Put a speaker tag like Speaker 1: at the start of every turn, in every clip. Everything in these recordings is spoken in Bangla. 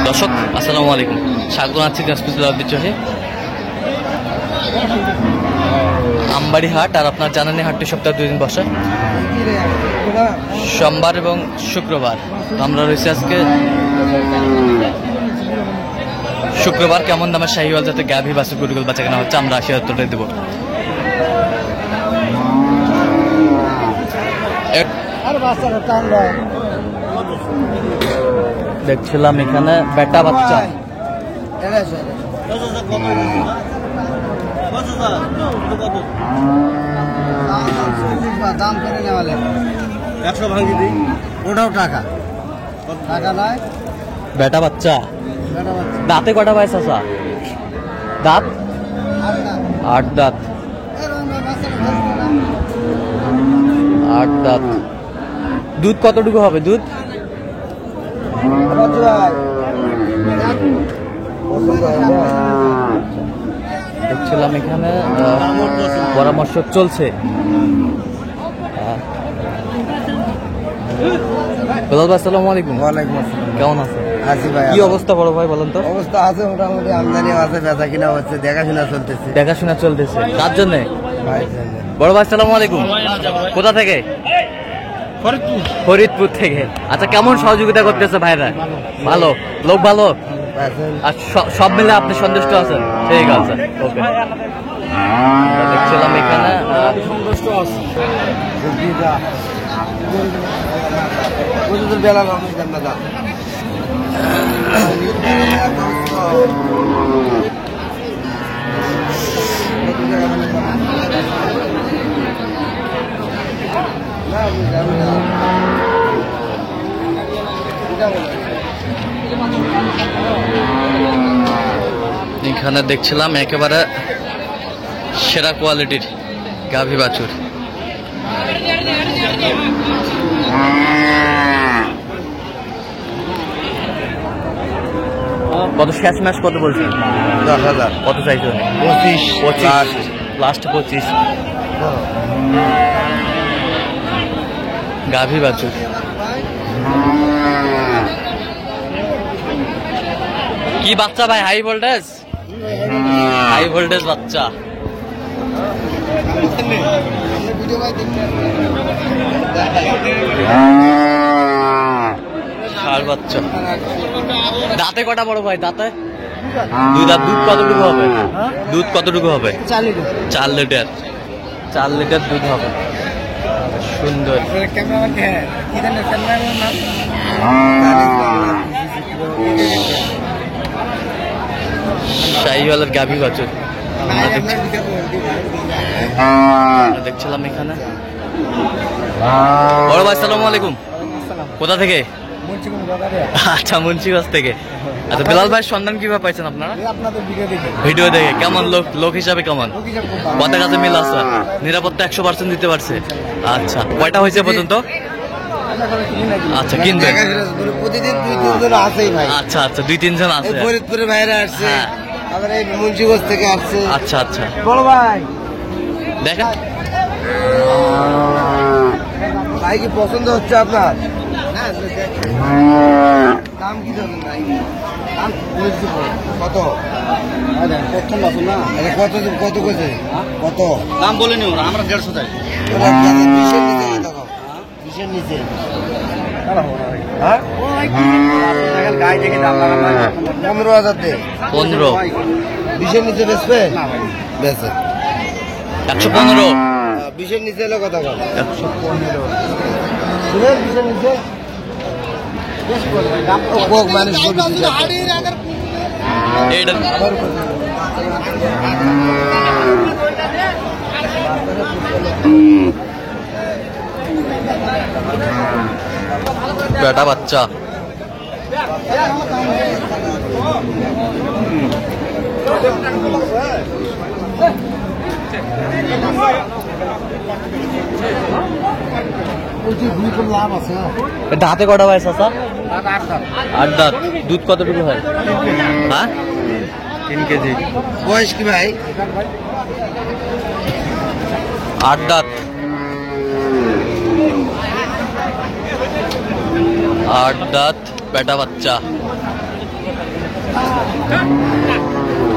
Speaker 1: দর্শক আসসালামু আলাইকুম, স্বাগত আছি ঐতিহ্যে আমবাড়ি হাট। আর আপনার জানেন হাটটি সপ্তাহে 2 দিন বসে, সোমবার এবং শুক্রবার। তো আমরা রয়েছি আজকে শুক্রবার। কেমন দামের শাহিওয়াল যাতে গাভী বাছুর গরুগুল বাচ্চা কেনা হচ্ছে, আমরা 80,000 দেবো। দেখছিলাম এখানে বেটা বাচ্চা,
Speaker 2: দাম করে নেওয়ালে 100 ভাঙি দিই, ওটাও টাকা টাকা নয়।
Speaker 1: বেটা বাচ্চা দাঁতে কটা পায় চাচা? দাঁত 8 দাঁত। 8 দাঁত। দুধ কতটুকু হবে? দুধ দেখছিলাম এখানে পরামর্শ চলছে। আসসালামু আলাইকুম।
Speaker 2: ওয়ালাইকুম আসসালাম।
Speaker 1: কেমন আছেন?
Speaker 2: আছি ভাই।
Speaker 1: কি অবস্থা বড় ভাই বলেন তো?
Speaker 2: অবস্থা আছে মোটামুটি, আমদানি আছে, বেচা কিনা হচ্ছে, দেখাশোনা চলতেছে।
Speaker 1: দেখাশোনা চলতেছে কার জন্য?
Speaker 2: ভাই
Speaker 1: বড় ভাই আসসালামু আলাইকুম। কোথা থেকে? ফরিদপুর থেকে। আচ্ছা, কেমন সহযোগিতা করতেছে ভাইরা? ভালো লোক, ভালো। আর সব মিলে আপনি সন্তুষ্ট আছেন? ঠিক আছে, ওকে। দেখছিলাম এখানে
Speaker 2: সন্তুষ্ট আছে। বেলা
Speaker 1: এখানে দেখছিলাম একেবারে সেরা কোয়ালিটির গাভী বাছুর। কত শেষ ম্যাচ কত বলছেন?
Speaker 2: 10,000।
Speaker 1: কত চাইছে? 25 লাস্ট 25 গাভী বাছুর। কি বাচ্চা ভাই? হাই ভোল্টেজ, হাই ভোল্টেজ বাচ্চা। ষাঁড় বাচ্চা। দাঁতে কটা বড় ভাই? দাঁতে 2 দাঁত। দুধ কতটুকু হবে? দুধ কতটুকু হবে? 4 লিটার। 4 লিটার দুধ হবে। সুন্দর। শাহিওয়ালের গাভী বাছুর দেখছিলাম এখানে। বড় ভাই আসসালামু আলাইকুম। কোথা থেকে? আচ্ছা, মুন্সিগঞ্জ থেকে। আচ্ছা, বেলাল ভাইয়ের সন্ধান কিভাবে পাইছেন আপনারা? ভিডিও দেখে। কেমন লোক হিসাবে কেমন? কথা কাছে মিল আছে? নিরাপত্তা 100% দিতে পারছে? আচ্ছা, কয়টা হয়েছে পর্যন্ত? আচ্ছা, কিনবেন?
Speaker 2: প্রতিদিন 2-3 জন আছেই ভাই।
Speaker 1: আচ্ছা আচ্ছা, 2-3 জন আছে।
Speaker 2: ফরিদপুরে ভাইরা আসছে, আবার এই মুন্সিগঞ্জ থেকে আসছে।
Speaker 1: আচ্ছা আচ্ছা,
Speaker 2: বড় ভাই
Speaker 1: দেখেন
Speaker 2: ভাই, কি পছন্দ হচ্ছে আপনার? দাম কি জানেন ভাই? দাম কত? প্রথম বছর না, কত কত কেছে? কত
Speaker 1: দাম বলে নিও, আমরা 150 চাই।
Speaker 2: 20-এর নিচে। গায়ে থেকে দাম লাগানো 15,000 দে।
Speaker 1: 15।
Speaker 2: 20-এর নিচে বেচবে? বেচে
Speaker 1: 115।
Speaker 2: 20-এর নিচে এলে কথা বল।
Speaker 1: 115।
Speaker 2: 20-এর নিচে মানুষ
Speaker 1: বেটা বাচ্চা। দাঁতে কটা ভাই চাচা? 8 দাঁত। দুধ কতটুকু হয়? হ্যাঁ, 3 কেজি।
Speaker 2: বয়স কি ভাই?
Speaker 1: 8 দাঁত। 8 দাঁত বেটা বাচ্চা।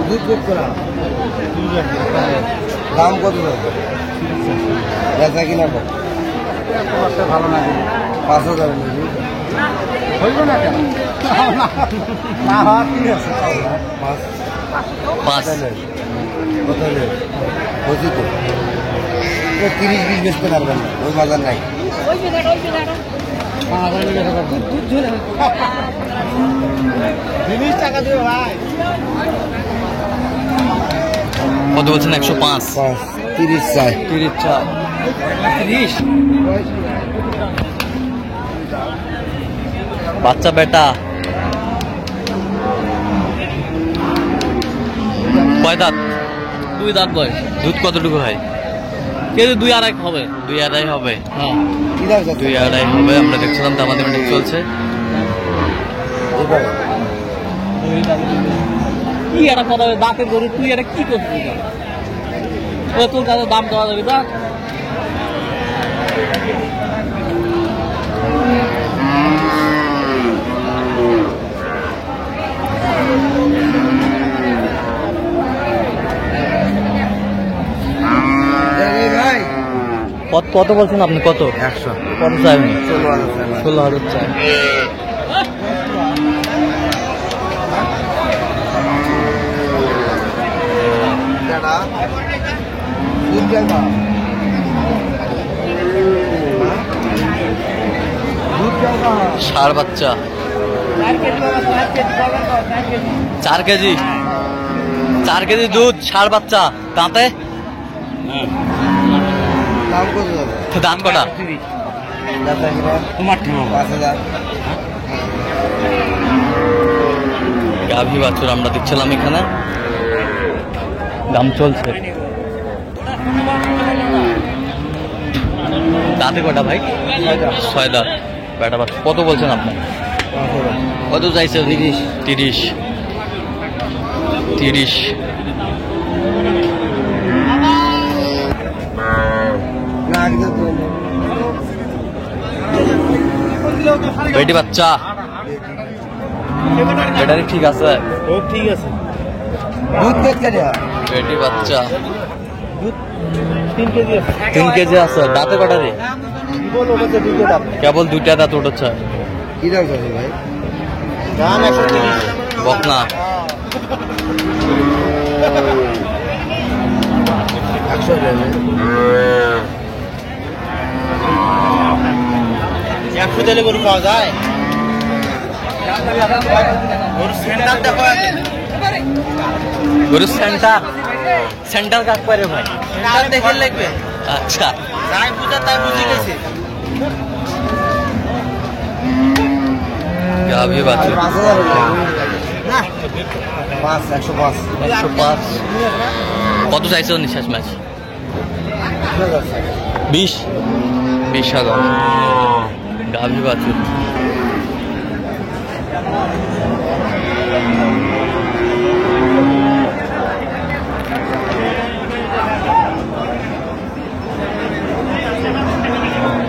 Speaker 2: দুধ যোগ করা দাম কত বেচা কিনা ভালো না 5,000 হইল না কেন না হওয়া ঠিক আছে
Speaker 1: 5
Speaker 2: কত বুঝি তো 30-20 বেচতে পারবেন না, ওই বাজার নাই। টাকা দিও ভাই।
Speaker 1: কত বলছেন? 105।
Speaker 2: 30 চাই।
Speaker 1: 30 চাই। 30 বাচ্চা বেটা। কয় দাঁত? 2 দাঁত বয়স। দুধ কতটুকু হয়? কেজি 2-2.5 হবে। 2-2.5 হবে। হ্যাঁ 2-2.5 হবে। আমরা দেখছিলাম তো আমাদের মিটিং চলছে।
Speaker 3: কি একটা কথা দাঁতের গরু তুই এটা কি করছিস? তোর কাছে দাম দেওয়া যাবে না?
Speaker 2: ভাই
Speaker 1: কত বলছেন আপনি? কত?
Speaker 2: 100
Speaker 1: কত চাইবেন?
Speaker 2: 16,000
Speaker 1: 16,000 চাই। ষাঁড় বাচ্চা 4 কেজি। 4 কেজি দুধ, ষাঁড় বাচ্চা। দাঁতে
Speaker 2: দাম কত যাবে?
Speaker 1: দাঁত কটা?
Speaker 3: তোমার ঠিক
Speaker 2: 5,000।
Speaker 1: গাভী বাছুর আমরা দেখছিলাম এখানে, দাম চলছে। দাঁতে কটা ভাই? 6 দাঁত বেটা বাচ্চা। কত বলছেন আপনি? কত চাইছে? 30।
Speaker 2: না একদম
Speaker 1: বেটি বাচ্চা। বেটারি ঠিক আছে?
Speaker 3: ঠিক আছে।
Speaker 2: দুধ দেখতে দেওয়া
Speaker 1: বেটি বাচ্চা
Speaker 3: 3 কেজি আছে।
Speaker 1: 3 কেজি আছে। দাঁতে কটা রে? কেবল 2টা দাঁত উঠেছে।
Speaker 2: কি দাম আছে ভাই?
Speaker 3: দাম 130।
Speaker 1: বকনা
Speaker 2: 100 দেবে।
Speaker 3: 100 দিলে গরু পাওয়া যায়? গরু সেন্টার দেখো আগে।
Speaker 1: গরু সেন্টার কাক পারে ভাই?
Speaker 3: সেন্টার দেখে লাগবে।
Speaker 1: আচ্ছা
Speaker 3: যাই বুঝা তাই বুঝে গেছে।
Speaker 1: গাভী বাছুর
Speaker 2: 5,000 না 105।
Speaker 1: 105। কত চাইছে নিঃশ্বাস ম্যাচ? 20,000 গাভী বাছুর।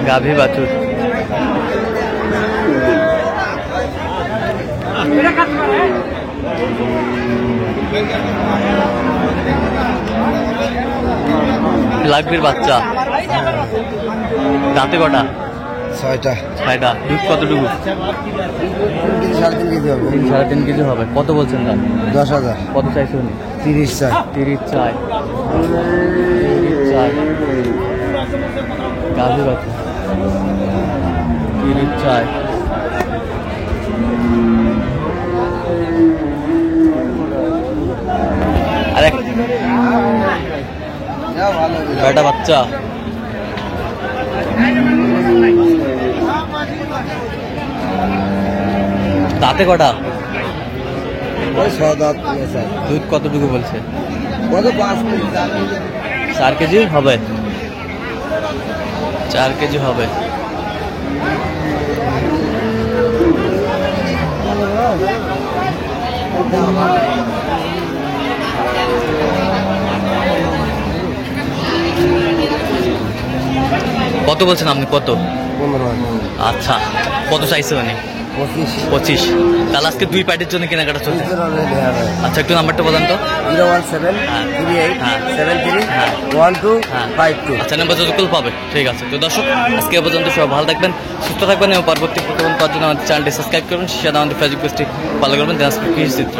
Speaker 1: গাভী বাছুর লাগবির বাচ্চা। দাঁতে কটা?
Speaker 2: 6টা।
Speaker 1: 6টা। দুধ কতটুকু?
Speaker 2: 3-3.5 কেজি হবে।
Speaker 1: 3.5 কেজি হবে। কত বলছেন দাম?
Speaker 2: 10,000।
Speaker 1: কত চাইছে উনি?
Speaker 2: 30 চাই।
Speaker 1: 30 চাই। গাভী বাছুর 30 চাই। আরে বেটা বাচ্চা দাঁতে কটা?
Speaker 2: ওই 6 দাঁত চাই।
Speaker 1: দুধ কতটুকু বলছে?
Speaker 2: কত 5 কেজি?
Speaker 1: 4 কেজি হবে। 4 কেজি হবে। কত বলছেন আপনি? কত?
Speaker 2: 15,000।
Speaker 1: আচ্ছা, কত চাইছে মানে? 25। তাহলে আজকে 2 পার্টির জন্য কেনাকাটা চলছে। আচ্ছা, একটু নাম্বারটা বলেন তো।
Speaker 2: 01738721252।
Speaker 1: আচ্ছা, নাম্বার যতক্ষণ পাবে। ঠিক আছে, তো দর্শক আজকে এ পর্যন্ত সবাই ভালো থাকবেন, সুস্থ থাকবেন এবং পরবর্তী প্রতিবেদন পাওয়ার জন্য আমাদের চ্যানেলটি সাবস্ক্রাইব করবেন, সাথে আমাদের ফেসবুক পেজটি ফলো করবেন। দিনাজপুর কৃষি চিত্র।